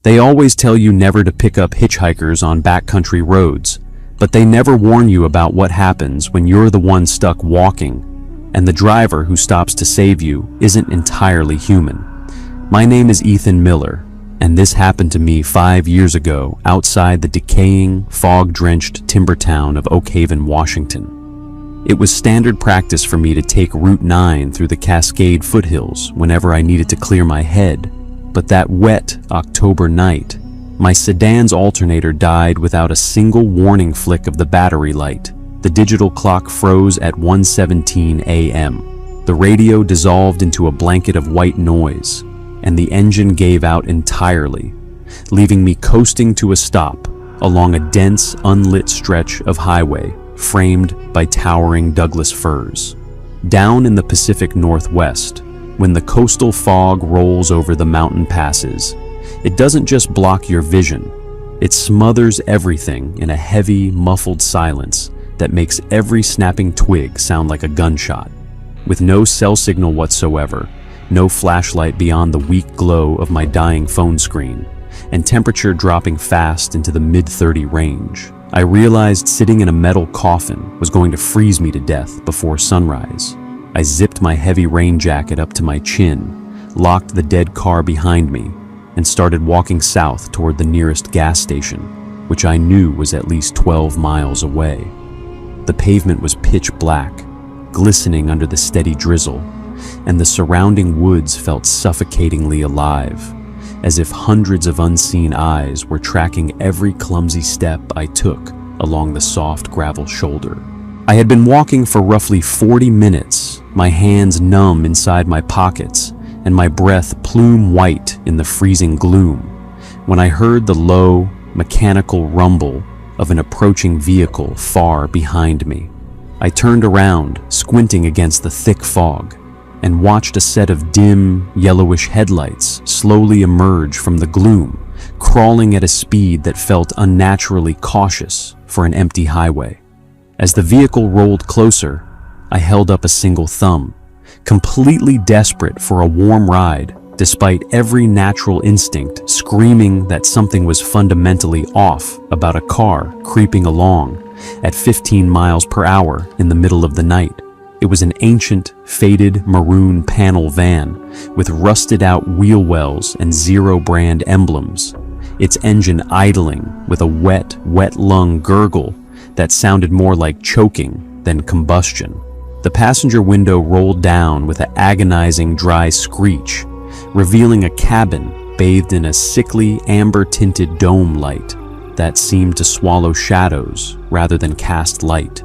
They always tell you never to pick up hitchhikers on backcountry roads, but they never warn you about what happens when you're the one stuck walking, and the driver who stops to save you isn't entirely human. My name is Ethan Miller, and this happened to me 5 years ago outside the decaying, fog-drenched timber town of Oakhaven, Washington. It was standard practice for me to take Route 9 through the Cascade foothills whenever I needed to clear my head, but that wet October night, my sedan's alternator died without a single warning flick of the battery light. The digital clock froze at 1:17 a.m. The radio dissolved into a blanket of white noise, and the engine gave out entirely, leaving me coasting to a stop along a dense, unlit stretch of highway framed by towering Douglas firs. Down in the Pacific Northwest, when the coastal fog rolls over the mountain passes, it doesn't just block your vision, it smothers everything in a heavy, muffled silence that makes every snapping twig sound like a gunshot. With no cell signal whatsoever, no flashlight beyond the weak glow of my dying phone screen, and temperature dropping fast into the mid-30 range, I realized sitting in a metal coffin was going to freeze me to death before sunrise. I zipped my heavy rain jacket up to my chin, locked the dead car behind me, and started walking south toward the nearest gas station, which I knew was at least 12 miles away. The pavement was pitch black, glistening under the steady drizzle, and the surrounding woods felt suffocatingly alive, as if hundreds of unseen eyes were tracking every clumsy step I took along the soft gravel shoulder. I had been walking for roughly 40 minutes, my hands numb inside my pockets, and my breath plume white in the freezing gloom, when I heard the low, mechanical rumble of an approaching vehicle far behind me. I turned around, squinting against the thick fog, and watched a set of dim, yellowish headlights slowly emerge from the gloom, crawling at a speed that felt unnaturally cautious for an empty highway. As the vehicle rolled closer, I held up a single thumb, completely desperate for a warm ride, despite every natural instinct screaming that something was fundamentally off about a car creeping along at 15 miles per hour in the middle of the night. It was an ancient, faded maroon panel van with rusted-out wheel wells and Zero brand emblems, its engine idling with a wet lung gurgle that sounded more like choking than combustion. The passenger window rolled down with an agonizing dry screech, revealing a cabin bathed in a sickly amber-tinted dome light that seemed to swallow shadows rather than cast light.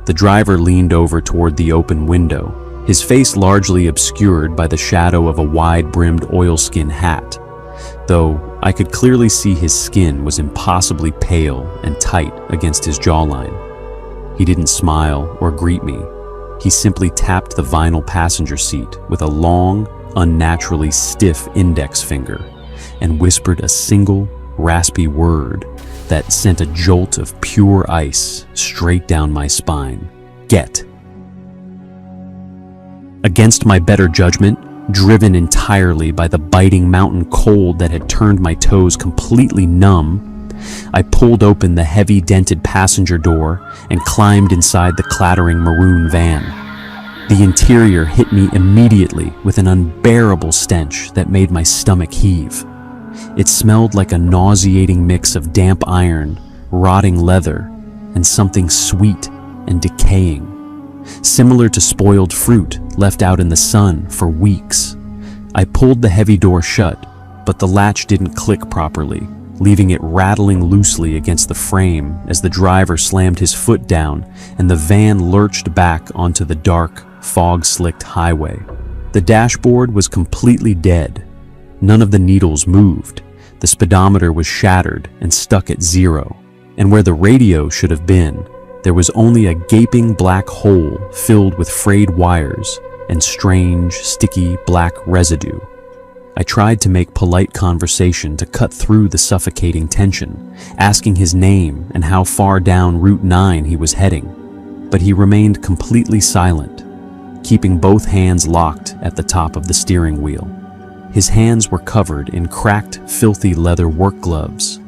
The driver leaned over toward the open window, his face largely obscured by the shadow of a wide-brimmed oilskin hat, though I could clearly see his skin was impossibly pale and tight against his jawline. He didn't smile or greet me. He simply tapped the vinyl passenger seat with a long, unnaturally stiff index finger and whispered a single, raspy word that sent a jolt of pure ice straight down my spine. Get. Against my better judgment, driven entirely by the biting mountain cold that had turned my toes completely numb, I pulled open the heavy dented passenger door and climbed inside the clattering maroon van. The interior hit me immediately with an unbearable stench that made my stomach heave. It smelled like a nauseating mix of damp iron, rotting leather, and something sweet and decaying, similar to spoiled fruit left out in the sun for weeks. I pulled the heavy door shut, but the latch didn't click properly, leaving it rattling loosely against the frame as the driver slammed his foot down and the van lurched back onto the dark, fog-slicked highway. The dashboard was completely dead. None of the needles moved. The speedometer was shattered and stuck at 0, and where the radio should have been, there was only a gaping black hole filled with frayed wires and strange, sticky black residue. I tried to make polite conversation to cut through the suffocating tension, asking his name and how far down Route 9 he was heading, but he remained completely silent, keeping both hands locked at the top of the steering wheel. His hands were covered in cracked, filthy leather work gloves.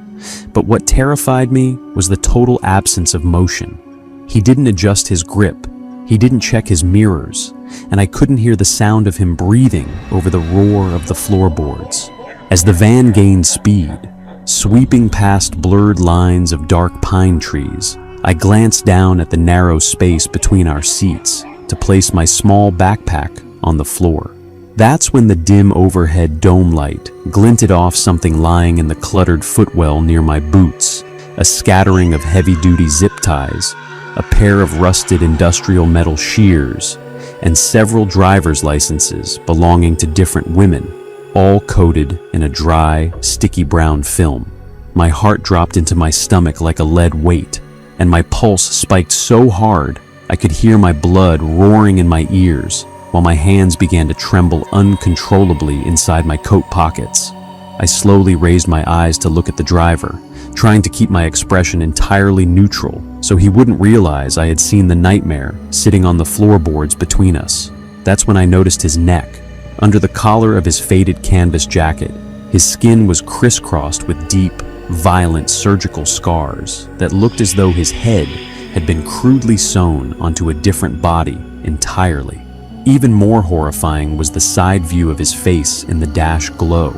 But what terrified me was the total absence of motion. He didn't adjust his grip, he didn't check his mirrors, and I couldn't hear the sound of him breathing over the roar of the floorboards. As the van gained speed, sweeping past blurred lines of dark pine trees, I glanced down at the narrow space between our seats to place my small backpack on the floor. That's when the dim overhead dome light glinted off something lying in the cluttered footwell near my boots, a scattering of heavy-duty zip ties, a pair of rusted industrial metal shears, and several driver's licenses belonging to different women, all coated in a dry, sticky brown film. My heart dropped into my stomach like a lead weight, and my pulse spiked so hard I could hear my blood roaring in my ears, while my hands began to tremble uncontrollably inside my coat pockets. I slowly raised my eyes to look at the driver, trying to keep my expression entirely neutral so he wouldn't realize I had seen the nightmare sitting on the floorboards between us. That's when I noticed his neck. Under the collar of his faded canvas jacket, his skin was crisscrossed with deep, violent surgical scars that looked as though his head had been crudely sewn onto a different body entirely. Even more horrifying was the side view of his face in the dash glow.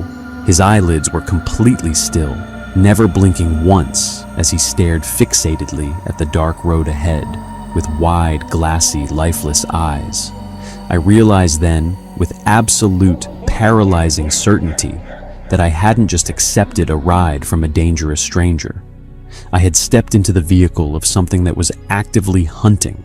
His eyelids were completely still, never blinking once as he stared fixatedly at the dark road ahead with wide, glassy, lifeless eyes. I realized then, with absolute, paralyzing certainty, that I hadn't just accepted a ride from a dangerous stranger. I had stepped into the vehicle of something that was actively hunting.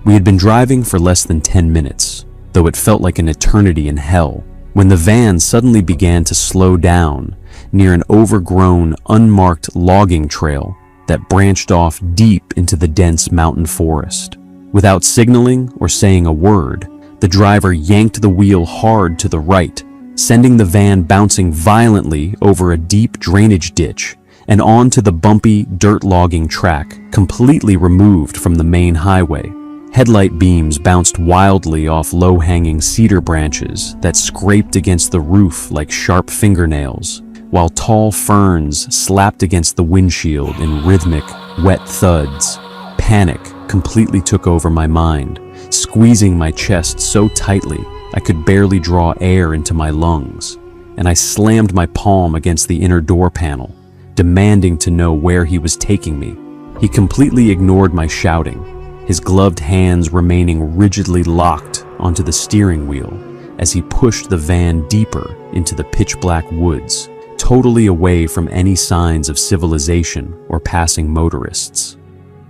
We had been driving for less than 10 minutes, though it felt like an eternity in hell, when the van suddenly began to slow down near an overgrown, unmarked logging trail that branched off deep into the dense mountain forest. Without signaling or saying a word, the driver yanked the wheel hard to the right, sending the van bouncing violently over a deep drainage ditch and onto the bumpy dirt logging track completely removed from the main highway. Headlight beams bounced wildly off low-hanging cedar branches that scraped against the roof like sharp fingernails, while tall ferns slapped against the windshield in rhythmic, wet thuds. Panic completely took over my mind, squeezing my chest so tightly I could barely draw air into my lungs, and I slammed my palm against the inner door panel, demanding to know where he was taking me. He completely ignored my shouting, his gloved hands remaining rigidly locked onto the steering wheel as he pushed the van deeper into the pitch-black woods, totally away from any signs of civilization or passing motorists.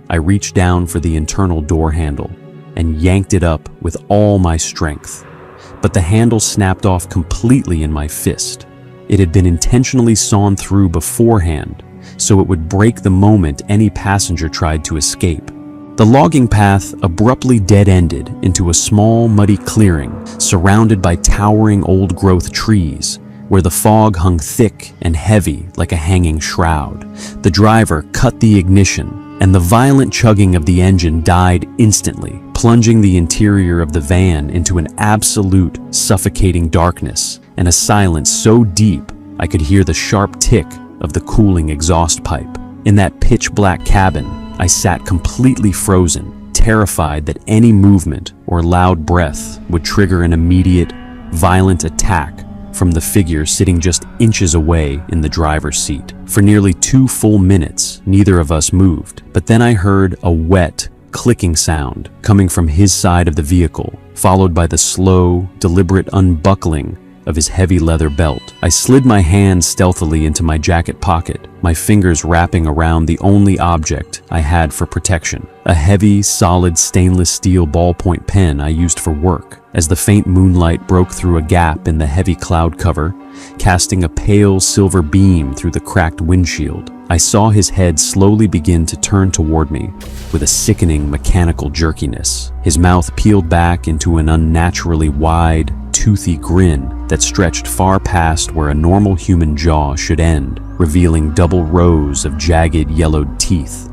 I reached down for the internal door handle and yanked it up with all my strength, but the handle snapped off completely in my fist. It had been intentionally sawn through beforehand, so it would break the moment any passenger tried to escape. The logging path abruptly dead-ended into a small, muddy clearing surrounded by towering old-growth trees, where the fog hung thick and heavy like a hanging shroud. The driver cut the ignition, and the violent chugging of the engine died instantly, plunging the interior of the van into an absolute, suffocating darkness and a silence so deep I could hear the sharp tick of the cooling exhaust pipe. In that pitch-black cabin, I sat completely frozen, terrified that any movement or loud breath would trigger an immediate, violent attack from the figure sitting just inches away in the driver's seat. For nearly 2 full minutes, neither of us moved, but then I heard a wet, clicking sound coming from his side of the vehicle, followed by the slow, deliberate unbuckling of his heavy leather belt. I slid my hand stealthily into my jacket pocket, my fingers wrapping around the only object I had for protection, a heavy, solid stainless steel ballpoint pen I used for work. As the faint moonlight broke through a gap in the heavy cloud cover, casting a pale silver beam through the cracked windshield, I saw his head slowly begin to turn toward me with a sickening mechanical jerkiness. His mouth peeled back into an unnaturally wide, toothy grin that stretched far past where a normal human jaw should end, revealing double rows of jagged, yellowed teeth.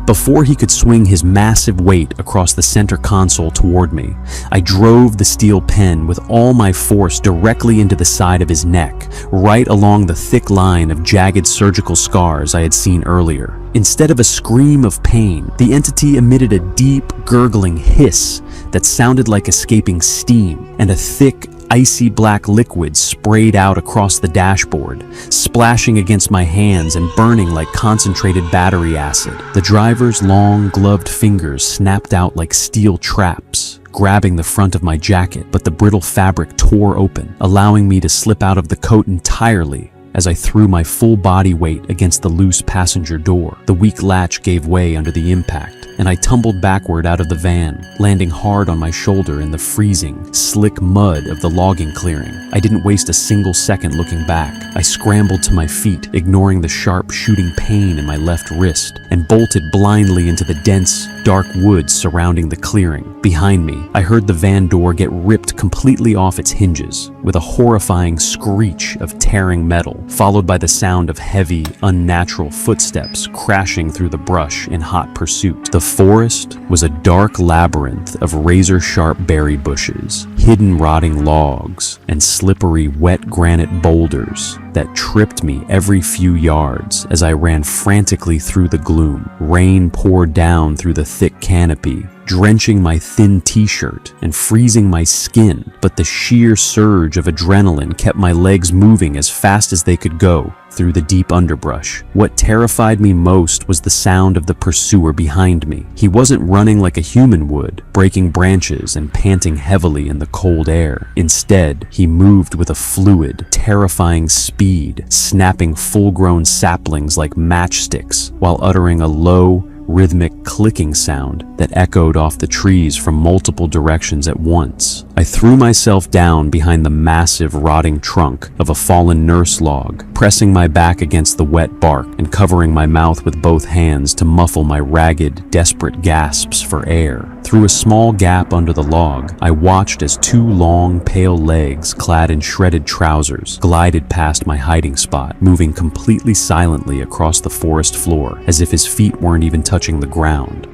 Before he could swing his massive weight across the center console toward me, I drove the steel pen with all my force directly into the side of his neck, right along the thick line of jagged surgical scars I had seen earlier. Instead of a scream of pain, the entity emitted a deep, gurgling hiss that sounded like escaping steam, and a thick, icy black liquid sprayed out across the dashboard, splashing against my hands and burning like concentrated battery acid. The driver's long, gloved fingers snapped out like steel traps, grabbing the front of my jacket, but the brittle fabric tore open, allowing me to slip out of the coat entirely as I threw my full body weight against the loose passenger door. The weak latch gave way under the impact, and I tumbled backward out of the van, landing hard on my shoulder in the freezing, slick mud of the logging clearing. I didn't waste a single second looking back. I scrambled to my feet, ignoring the sharp shooting pain in my left wrist, and bolted blindly into the dense, dark woods surrounding the clearing. Behind me, I heard the van door get ripped completely off its hinges, with a horrifying screech of tearing metal, followed by the sound of heavy, unnatural footsteps crashing through the brush in hot pursuit. The forest was a dark labyrinth of razor-sharp berry bushes, hidden rotting logs, and slippery, wet granite boulders that tripped me every few yards as I ran frantically through the gloom. Rain poured down through the thick canopy, drenching my thin t-shirt and freezing my skin, but the sheer surge of adrenaline kept my legs moving as fast as they could go through the deep underbrush. What terrified me most was the sound of the pursuer behind me. He wasn't running like a human would, breaking branches and panting heavily in the cold air. Instead, he moved with a fluid, terrifying speed, snapping full-grown saplings like matchsticks while uttering a low, rhythmic clicking sound that echoed off the trees from multiple directions at once. I threw myself down behind the massive, rotting trunk of a fallen nurse log, pressing my back against the wet bark and covering my mouth with both hands to muffle my ragged, desperate gasps for air. Through a small gap under the log, I watched as two long, pale legs clad in shredded trousers glided past my hiding spot, moving completely silently across the forest floor, as if his feet weren't even touching the ground.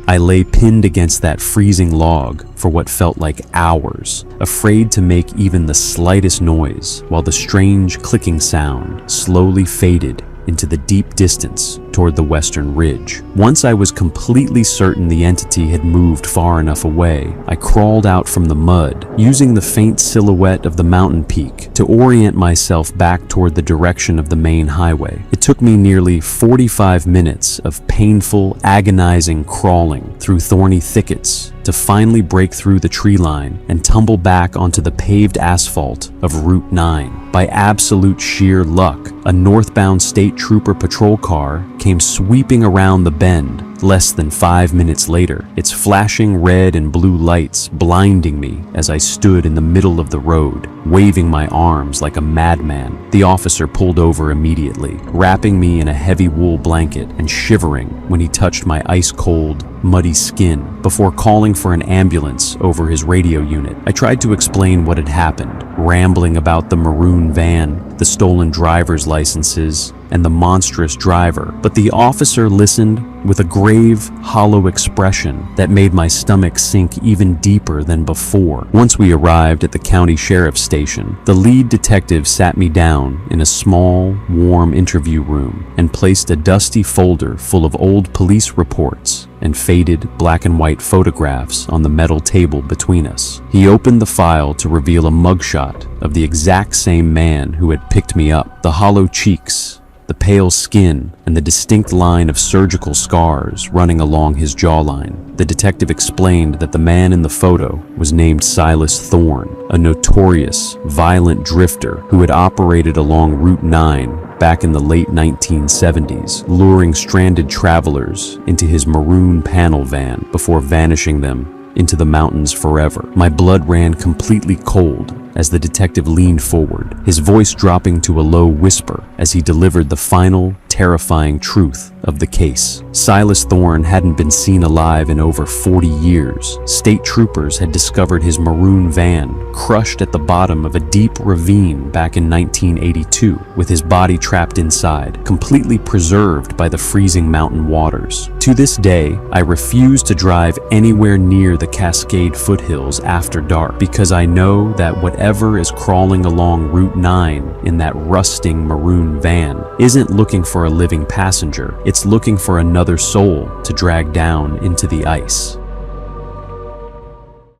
I lay pinned against that freezing log for what felt like hours, afraid to make even the slightest noise, while the strange clicking sound slowly faded into the deep distance toward the western ridge. Once I was completely certain the entity had moved far enough away, I crawled out from the mud, using the faint silhouette of the mountain peak to orient myself back toward the direction of the main highway. It took me nearly 45 minutes of painful, agonizing crawling through thorny thickets to finally break through the tree line and tumble back onto the paved asphalt of Route 9. By absolute sheer luck, a northbound state trooper patrol car came sweeping around the bend less than 5 minutes later, its flashing red and blue lights blinding me as I stood in the middle of the road, waving my arms like a madman. The officer pulled over immediately, wrapping me in a heavy wool blanket and shivering when he touched my ice-cold, muddy skin before calling for an ambulance over his radio unit. I tried to explain what had happened, rambling about the maroon van, the stolen driver's licenses, and the monstrous driver, but the officer listened with a grave, hollow expression that made my stomach sink even deeper than before. Once we arrived at the county sheriff's station, the lead detective sat me down in a small, warm interview room and placed a dusty folder full of old police reports and faded black and white photographs on the metal table between us. He opened the file to reveal a mugshot of the exact same man who had picked me up. The hollow cheeks, the pale skin, and the distinct line of surgical scars running along his jawline. The detective explained that the man in the photo was named Silas Thorne, a notorious, violent drifter who had operated along Route 9 back in the late 1970s, luring stranded travelers into his maroon panel van before vanishing them into the mountains forever. My blood ran completely cold as the detective leaned forward, his voice dropping to a low whisper as he delivered the final, terrifying truth of the case. Silas Thorne hadn't been seen alive in over 40 years. State troopers had discovered his maroon van crushed at the bottom of a deep ravine back in 1982, with his body trapped inside, completely preserved by the freezing mountain waters. To this day, I refuse to drive anywhere near the Cascade foothills after dark because I know that whatever is crawling along Route 9 in that rusting maroon van isn't looking for a living passenger. It's looking for another soul to drag down into the ice.